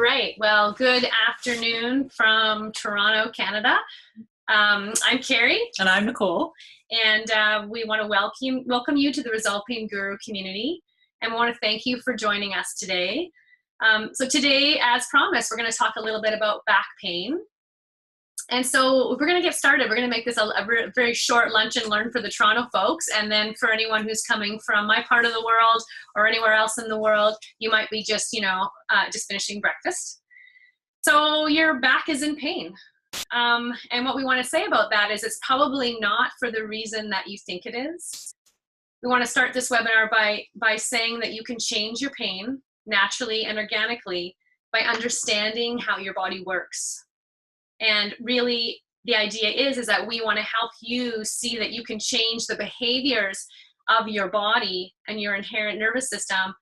All right. Well, good afternoon from Toronto, Canada. I'm Carrie. And I'm Nicole. And we want to welcome you to the Resolve Pain Guru community. And we want to thank you for joining us today. So today, as promised, we're going to talk a little bit about back pain. And so we're going to get started. We're going to make this a very short lunch and learn for the Toronto folks. And then for anyone who's coming from my part of the world or anywhere else in the world, you might be just, just finishing breakfast. So your back is in pain. And what we want to say about that is it's probably not for the reason that you think it is. We want to start this webinar by saying that you can change your pain naturally and organically by understanding how your body works. And really, the idea is that we want to help you see that you can change the behaviors of your body and your inherent nervous system,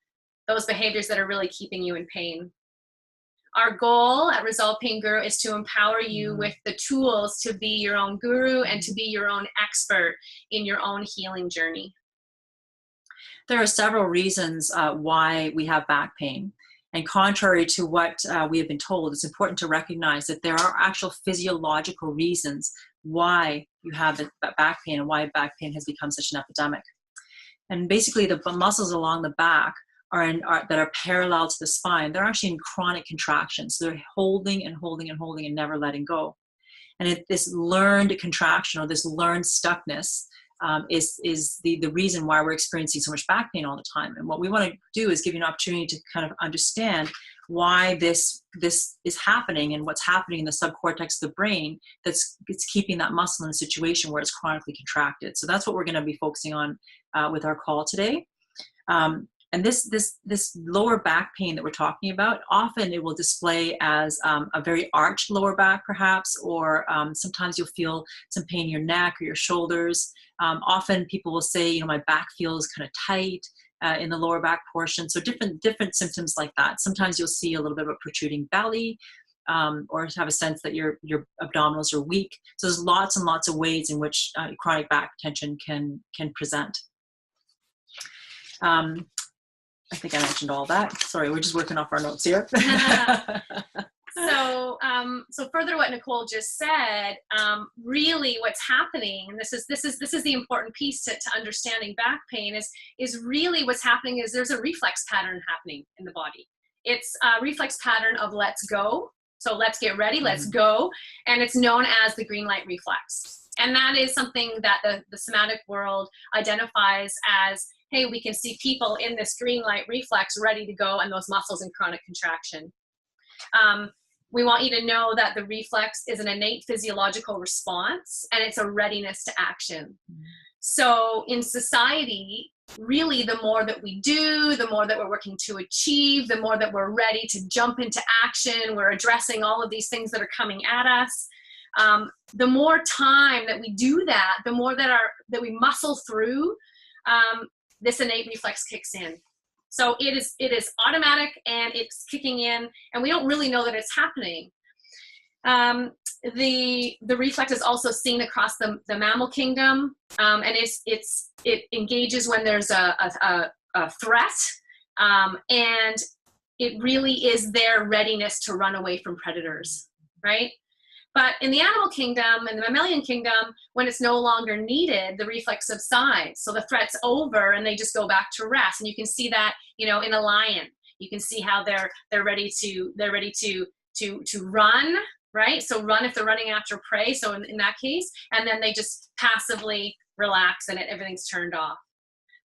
those behaviors that are really keeping you in pain. Our goal at Resolve Pain Guru is to empower you with the tools to be your own guru and to be your own expert in your own healing journey. There are several reasons why we have back pain. And contrary to what we have been told, it's important to recognize that there are actual physiological reasons why you have the back pain and why back pain has become such an epidemic. And basically the muscles along the back that are parallel to the spine, they're actually in chronic contraction. So they're holding and holding and holding and never letting go. And this learned contraction or this learned stuckness is the reason why we're experiencing so much back pain all the time. And what we want to do is give you an opportunity to kind of understand why this is happening and what's happening in the subcortex of the brain it's keeping that muscle in a situation where it's chronically contracted. So that's what we're going to be focusing on with our call today. And this lower back pain that we're talking about, often it will display as a very arched lower back perhaps, or sometimes you'll feel some pain in your neck or your shoulders. Often people will say, my back feels kind of tight in the lower back portion. So different symptoms like that. Sometimes you'll see a little bit of a protruding belly, or have a sense that your abdominals are weak. So there's lots and lots of ways in which chronic back tension can present. I think I mentioned all that. Sorry, we're just working off our notes here. So further to what Nicole just said, really what's happening, and this is the important piece to understanding back pain is really what's happening is there's a reflex pattern happening in the body. It's a reflex pattern of let's go. So let's get ready, let's go. And it's known as the green light reflex. And that is something that the somatic world identifies as, hey, we can see people in this green light reflex ready to go and those muscles in chronic contraction. We want you to know that the reflex is an innate physiological response and it's a readiness to action. So in society, really the more that we do, the more that we're working to achieve, the more that we're ready to jump into action, we're addressing all of these things that are coming at us. The more time that we do that, the more that we muscle through, this innate reflex kicks in. So it is automatic and it's kicking in, and we don't really know that it's happening. The reflex is also seen across the mammal kingdom, and it engages when there's a threat, and it really is their readiness to run away from predators, right? But in the animal kingdom and the mammalian kingdom, when it's no longer needed, the reflex subsides. So the threat's over and they just go back to rest. And you can see that, in a lion. You can see how they're ready to run, right? So run if they're running after prey. So in that case, and then they just passively relax and everything's turned off.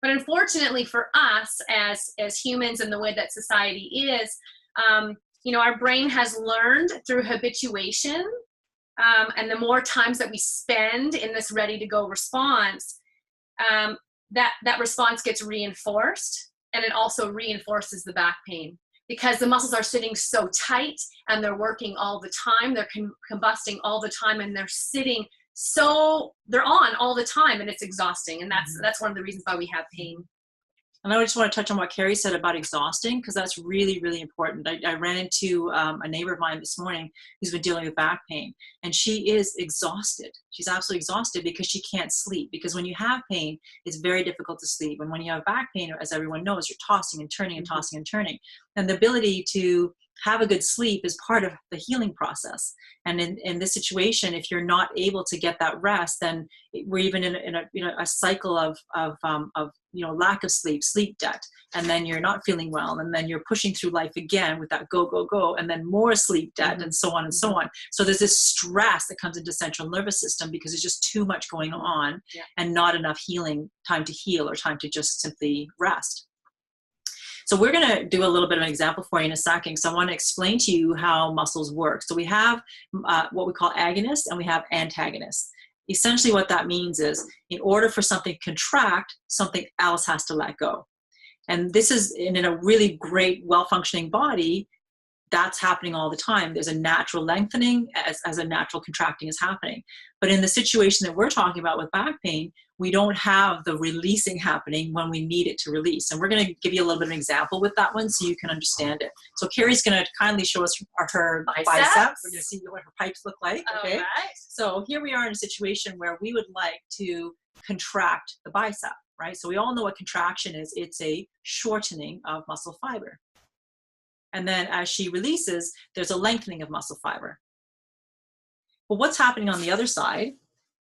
But unfortunately for us as humans and the way that society is, our brain has learned through habituation. And the more times that we spend in this ready-to-go response, that response gets reinforced, and it also reinforces the back pain because the muscles are sitting so tight and they're working all the time, they're combusting all the time, and they're on all the time, and it's exhausting, and that's one of the reasons why we have pain. And I just want to touch on what Carrie said about exhausting, because that's really, really important. I ran into a neighbor of mine this morning who's been dealing with back pain, and she is exhausted. She's absolutely exhausted because she can't sleep. Because when you have pain, it's very difficult to sleep. And when you have back pain, as everyone knows, you're tossing and turning and tossing and turning. And the ability to have a good sleep is part of the healing process. And in this situation, if you're not able to get that rest, then we're even in a cycle of lack of sleep debt, and then you're not feeling well, and then you're pushing through life again with that go, and then more sleep debt, and so on and so on. So there's this stress that comes into central nervous system because there's just too much going on, and not enough healing time to heal or time to just simply rest. So we're going to do a little bit of an example for you in a second. So I want to explain to you how muscles work. So we have what we call agonists and we have antagonists. Essentially what that means is in order for something to contract, something else has to let go. And this is in a really great, well-functioning body, that's happening all the time. There's a natural lengthening as a natural contracting is happening. But in the situation that we're talking about with back pain, we don't have the releasing happening when we need it to release. And we're going to give you a little bit of an example with that one so you can understand it. So Carrie's going to kindly show us her bicep. We're going to see what her pipes look like. Okay. Right. So here we are in a situation where we would like to contract the bicep, right? So we all know what contraction is. It's a shortening of muscle fiber. And then as she releases, there's a lengthening of muscle fiber. Well, what's happening on the other side?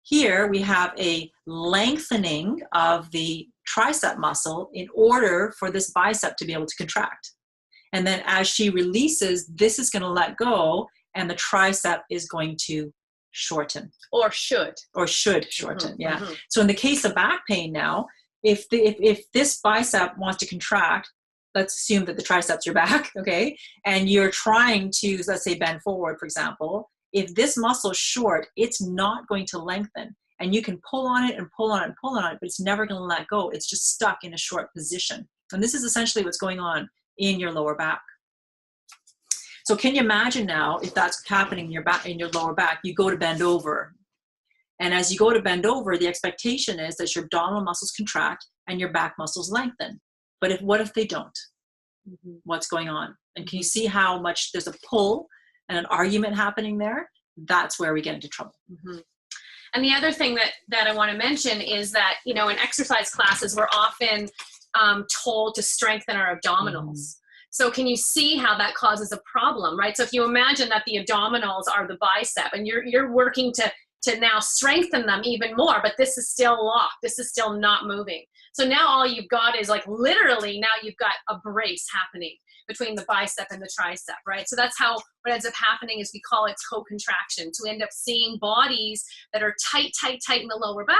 Here we have a lengthening of the tricep muscle in order for this bicep to be able to contract. And then as she releases, this is going to let go and the tricep is going to shorten. Or should. Or should shorten, yeah. So in the case of back pain now, if this bicep wants to contract, let's assume that the triceps are back, okay? And you're trying to, let's say, bend forward, for example. If this muscle is short, it's not going to lengthen. And you can pull on it and pull on it and pull on it, but it's never going to let go. It's just stuck in a short position. And this is essentially what's going on in your lower back. So can you imagine now, if that's happening in your lower back, you go to bend over. And as you go to bend over, the expectation is that your abdominal muscles contract and your back muscles lengthen. But what if they don't? What's going on? And can you see how much there's a pull and an argument happening there? That's where we get into trouble. And the other thing that I want to mention is that, in exercise classes, we're often told to strengthen our abdominals. So can you see how that causes a problem, right? So if you imagine that the abdominals are the bicep and you're working to now strengthen them even more, but this is still locked. This is still not moving. So now all you've got is literally now you've got a brace happening between the bicep and the tricep, right? So that's how what ends up happening is we call it co-contraction. So we end up seeing bodies that are tight in the lower back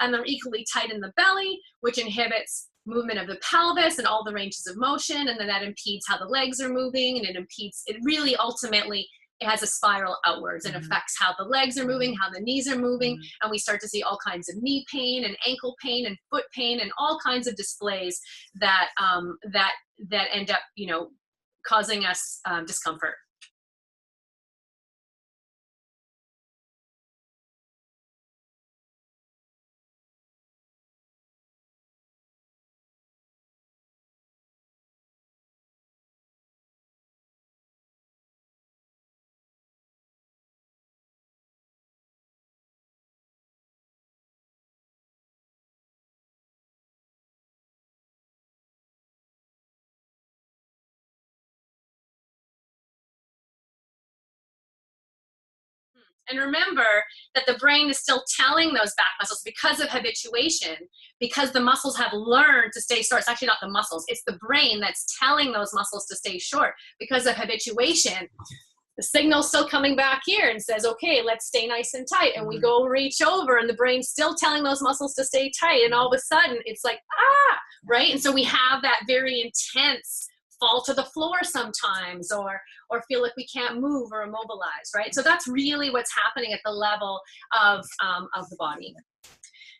and they're equally tight in the belly, which inhibits movement of the pelvis and all the ranges of motion. And then that impedes how the legs are moving, and it really ultimately it has a spiral outwards and affects how the legs are moving, how the knees are moving, and we start to see all kinds of knee pain and ankle pain and foot pain and all kinds of displays that end up, causing us discomfort. And remember that the brain is still telling those back muscles because of habituation, because the muscles have learned to stay short. It's actually not the muscles, it's the brain that's telling those muscles to stay short because of habituation. The signal's still coming back here and says, okay, let's stay nice and tight. And we go reach over and the brain's still telling those muscles to stay tight. And all of a sudden it's like, right? And so we have that very intense fall to the floor sometimes or feel like we can't move or immobilize, right? So that's really what's happening at the level of the body.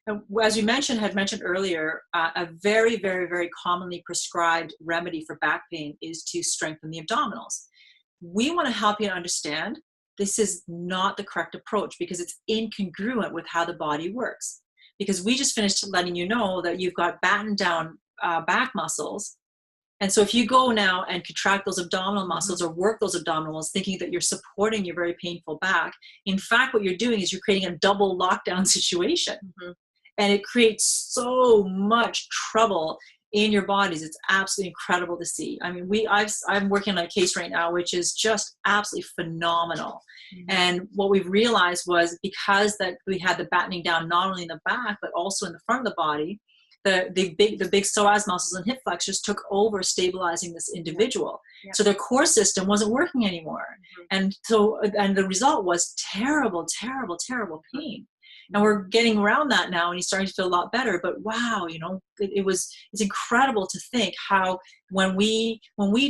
And as you had mentioned earlier, a very, very, very commonly prescribed remedy for back pain is to strengthen the abdominals. We want to help you understand this is not the correct approach because it's incongruent with how the body works. Because we just finished letting you know that you've got battened down back muscles. And so if you go now and contract those abdominal muscles or work those abdominals thinking that you're supporting your very painful back, in fact, what you're doing is you're creating a double lockdown situation. And it creates so much trouble in your bodies. It's absolutely incredible to see. I mean, I'm working on a case right now, which is just absolutely phenomenal. And what we've realized was, because that we had the battening down, not only in the back, but also in the front of the body, the big psoas muscles and hip flexors took over stabilizing this individual. Yeah. So their core system wasn't working anymore. And the result was terrible, terrible, terrible pain. And we're getting around that now, and he's starting to feel a lot better. But wow, you know, it's incredible to think how when we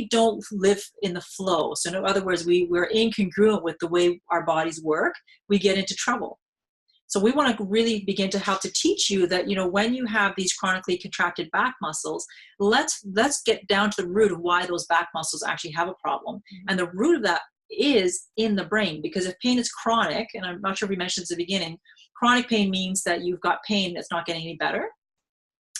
don't live in the flow, so in other words, we're incongruent with the way our bodies work, we get into trouble. So we want to really begin to help to teach you that, you know, when you have these chronically contracted back muscles, let's get down to the root of why those back muscles actually have a problem. And the root of that is in the brain, because if pain is chronic, and I'm not sure if we mentioned this at the beginning, chronic pain means that you've got pain that's not getting any better.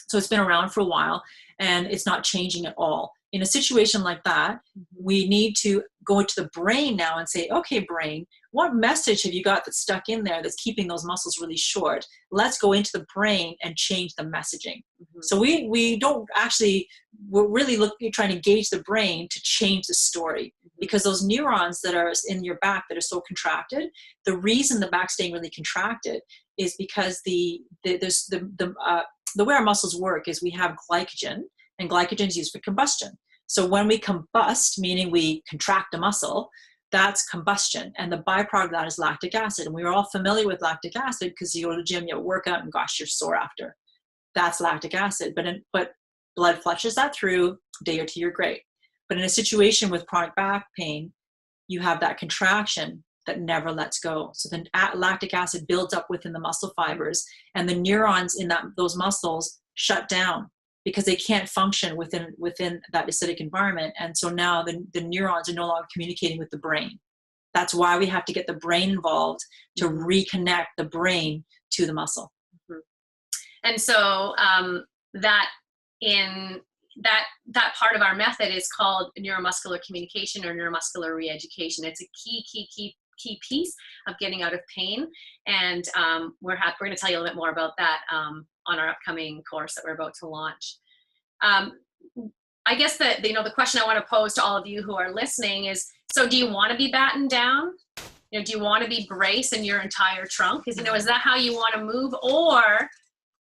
So it's been around for a while and it's not changing at all. In a situation like that, we need to go into the brain now and say, okay, brain, what message have you got that's stuck in there that's keeping those muscles really short? Let's go into the brain and change the messaging. So we don't actually, we're really trying to engage the brain to change the story, because those neurons that are in your back that are so contracted, the reason the back's staying really contracted is because the way our muscles work is we have glycogen, and glycogen is used for combustion. So when we combust, meaning we contract a muscle, that's combustion. And the byproduct of that is lactic acid. And we are all familiar with lactic acid because you go to the gym, you work out, and gosh, you're sore after. That's lactic acid. But blood flushes that through, a day or two, you're great. But in a situation with chronic back pain, you have that contraction that never lets go. So then lactic acid builds up within the muscle fibers, and the neurons in those muscles shut down because they can't function within that acidic environment. And so now the neurons are no longer communicating with the brain. That's why we have to get the brain involved to reconnect the brain to the muscle. And so that part of our method is called neuromuscular communication or neuromuscular re-education. It's a key piece of getting out of pain. And we're going to tell you a little bit more about that on our upcoming course that we're about to launch. I guess that, you know, the question I want to pose to all of you who are listening is, so do you want to be battened down? You know, do you want to be braced in your entire trunk? Is that how you want to move? Or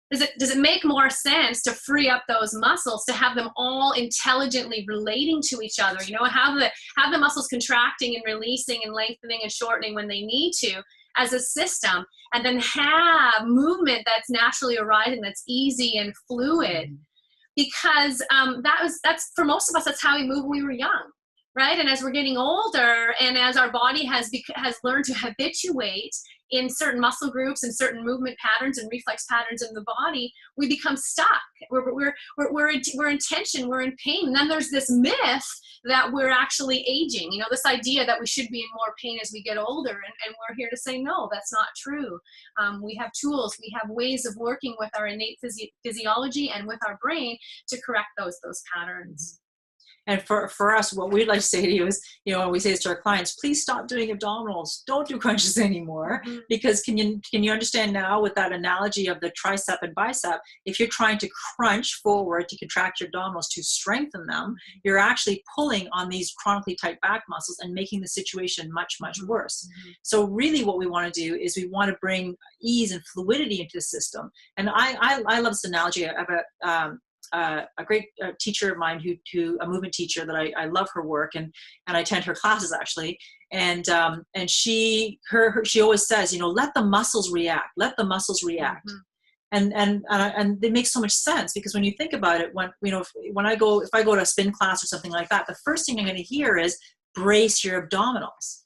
does it make more sense to free up those muscles, to have them all intelligently relating to each other? You know, have the muscles contracting and releasing and lengthening and shortening when they need to as a system, and then have movement that's naturally arising, that's easy and fluid. Because that's for most of us, that's how we move when we were young, right? And as we're getting older, and as our body has learned to habituate in certain muscle groups and certain movement patterns and reflex patterns in the body, we become stuck. We're in tension, we're in pain. And then there's this myth that we're actually aging. You know, this idea that we should be in more pain as we get older. And we're here to say, no, that's not true. We have tools, we have ways of working with our innate physiology and with our brain to correct those patterns. And for us, what we'd like to say to you is, you know, we say this to our clients, please stop doing abdominals. Don't do crunches anymore. Because can you understand now with that analogy of the tricep and bicep, if you're trying to crunch forward to contract your abdominals to strengthen them, you're actually pulling on these chronically tight back muscles and making the situation much, much worse. So really what we want to do is we want to bring ease and fluidity into the system. And I love this analogy. I have a great teacher of mine who a movement teacher that I love her work, and I attend her classes actually. And she always says, you know, let the muscles react, let the muscles react. And it makes so much sense, because when you think about it, if I go to a spin class or something like that, the first thing I'm going to hear is brace your abdominals.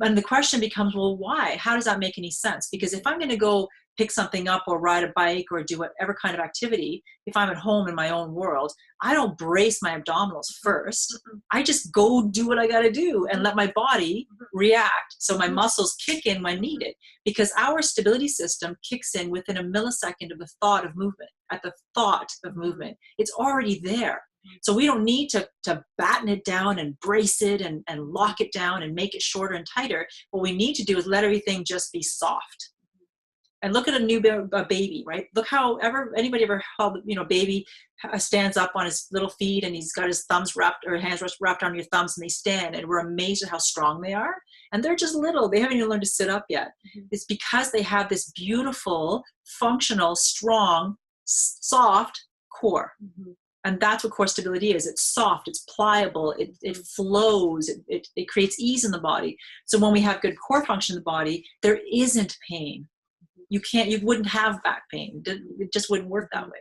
And the question becomes, well, why? How does that make any sense? Because if I'm going to go pick something up or ride a bike or do whatever kind of activity, if I'm at home in my own world, I don't brace my abdominals first. I just go do what I got to do and let my body react. So my muscles kick in when needed, because our stability system kicks in within a millisecond of the thought of movement. At the thought of movement, it's already there. So we don't need to batten it down and brace it and lock it down and make it shorter and tighter. What we need to do is let everything just be soft. And look at a baby, right? Look how anybody ever held, baby stands up on his little feet and he's got his thumbs wrapped or hands wrapped on your thumbs and they stand, and we're amazed at how strong they are. And they're just little. They haven't even learned to sit up yet. It's because they have this beautiful, functional, strong, soft core. And that's what core stability is. It's soft, it's pliable, it flows, it creates ease in the body. So when we have good core function in the body, there isn't pain. You wouldn't have back pain. It just wouldn't work that way.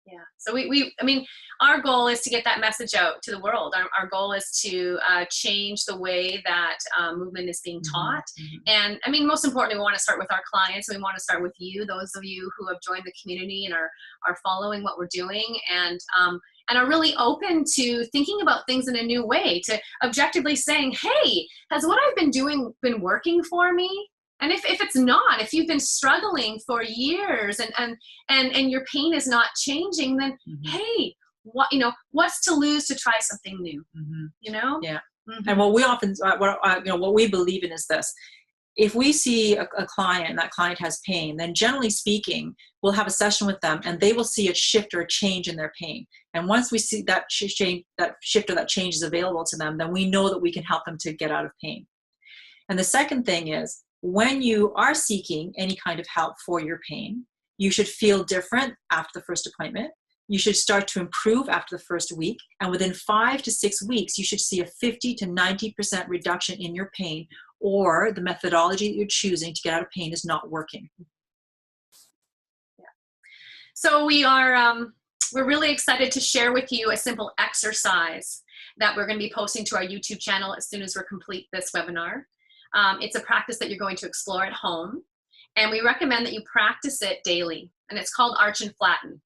Yeah. So I mean, our goal is to get that message out to the world. Our goal is to change the way that movement is being taught. And I mean, most importantly, we want to start with our clients. We want to start with you, those of you who have joined the community and are following what we're doing, and are really open to thinking about things in a new way, to objectively saying, hey, has what I've been doing been working for me? And if it's not, if you've been struggling for years and your pain is not changing, then hey, what's to lose to try something new? Yeah. And what we often, what we believe in is this: if we see a client and that client has pain, then generally speaking, we'll have a session with them and they will see a shift or a change in their pain. And once we see that shift or that change is available to them, then we know that we can help them to get out of pain. And the second thing is, when you are seeking any kind of help for your pain, you should feel different after the first appointment. You should start to improve after the first week. And within 5 to 6 weeks, you should see a 50 to 90% reduction in your pain, or the methodology that you're choosing to get out of pain is not working. Yeah. So we're really excited to share with you a simple exercise that we're going to be posting to our YouTube channel as soon as we complete this webinar. It's a practice that you're going to explore at home, and we recommend that you practice it daily, and it's called Arch and Flatten.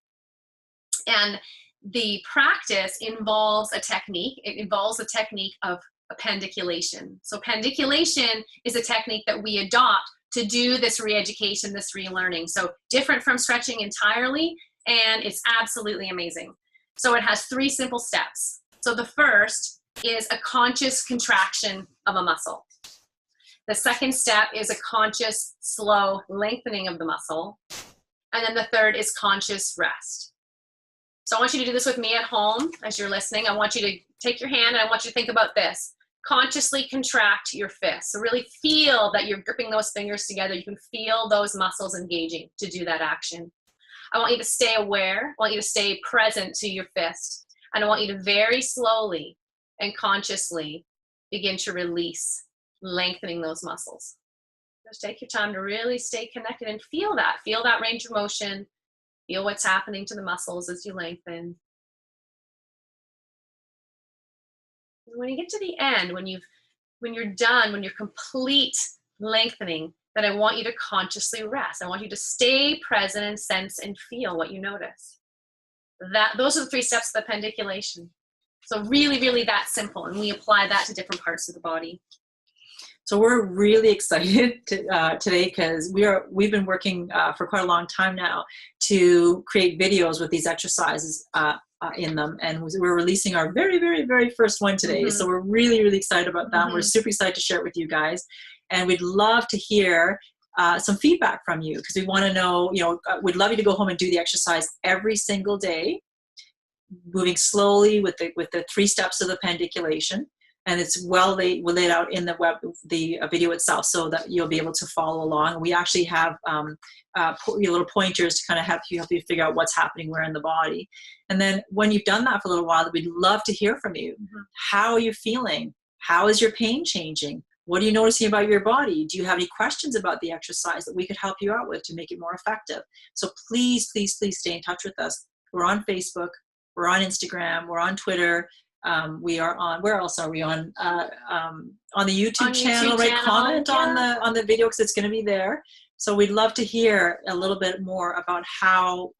And the practice involves a technique. It involves a technique of appendiculation. So appendiculation is a technique that we adopt to do this re-education, this relearning. So different from stretching entirely, and it's absolutely amazing. So it has 3 simple steps. So the first is a conscious contraction of a muscle. The second step is a conscious, slow lengthening of the muscle. And then the third is conscious rest. So I want you to do this with me at home as you're listening. I want you to take your hand and I want you to think about this. Consciously contract your fist. So really feel that you're gripping those fingers together. You can feel those muscles engaging to do that action. I want you to stay aware. I want you to stay present to your fist. And I want you to very slowly and consciously begin to release, lengthening those muscles. Just take your time to really stay connected and feel that range of motion. Feel what's happening to the muscles as you lengthen. And when you get to the end, when you're done, when you're complete lengthening, then I want you to consciously rest. I want you to stay present and sense and feel what you notice. Those are the 3 steps of appendiculation. So really, really that simple, and we apply that to different parts of the body. So we're really excited today because we've been working for quite a long time now to create videos with these exercises in them, and we're releasing our very, very, very first one today. So we're really, really excited about that. We're super excited to share it with you guys, and we'd love to hear some feedback from you, because we want to know, we'd love you to go home and do the exercise every single day, moving slowly with the 3 steps of the appendiculation. And it's well laid out in the video itself, so that you'll be able to follow along. We actually have little pointers to kind of help you figure out what's happening where in the body. And then when you've done that for a little while, we'd love to hear from you. How are you feeling? How is your pain changing? What are you noticing about your body? Do you have any questions about the exercise that we could help you out with to make it more effective? So please, please, please stay in touch with us. We're on Facebook. We're on Instagram. We're on Twitter. We are on, where else are we on? On the YouTube channel, right? Comment on the video, because it's going to be there. So we'd love to hear a little bit more about how,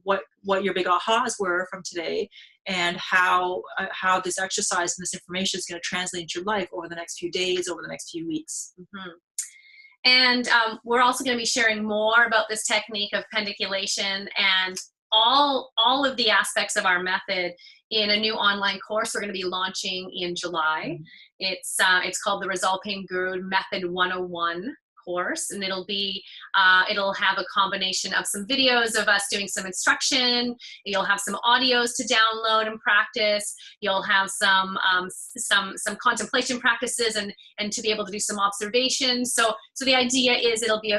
what your big ahas were from today, and how this exercise and this information is going to translate into your life over the next few days, over the next few weeks. And we're also going to be sharing more about this technique of appendiculation and all of the aspects of our method in a new online course we're going to be launching in July. It's called the Result Pain Guru Method 101 course, and it'll have a combination of some videos of us doing some instruction. You'll have some audios to download and practice. You'll have some contemplation practices and to be able to do some observations. So the idea is it'll be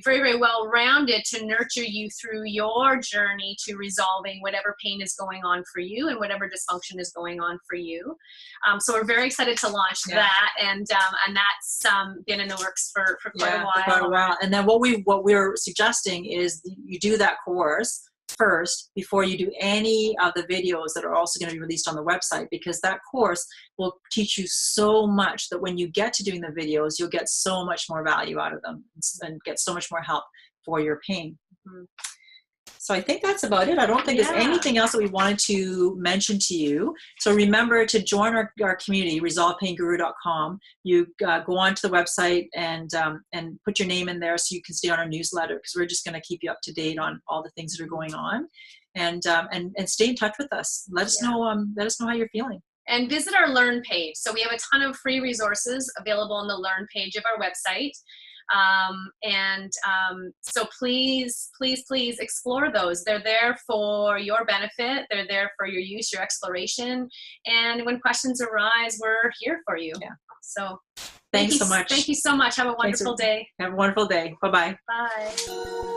very, very well rounded to nurture you through your journey to resolving whatever pain is going on for you and whatever dysfunction is going on for you. So we're very excited to launch that, and that's been in the works for quite a while. For quite a while. And then what we're suggesting is you do that course first before you do any of the videos that are also going to be released on the website, because that course will teach you so much that when you get to doing the videos, you'll get so much more value out of them and get so much more help for your pain. Mm-hmm. So I think that's about it. I don't think there's anything else that we wanted to mention to you. So remember to join our community, resolvepainguru.com. You go onto the website and put your name in there so you can stay on our newsletter, because we're just going to keep you up to date on all the things that are going on, and stay in touch with us. Let us know how you're feeling. And visit our Learn page. So we have a ton of free resources available on the Learn page of our website. So please explore those. They're there for your benefit. They're there for your use, your exploration. And when questions arise, we're here for you. Yeah. So thanks so much. Thank you so much. Have a wonderful day. Have a wonderful day. Bye-bye. Bye.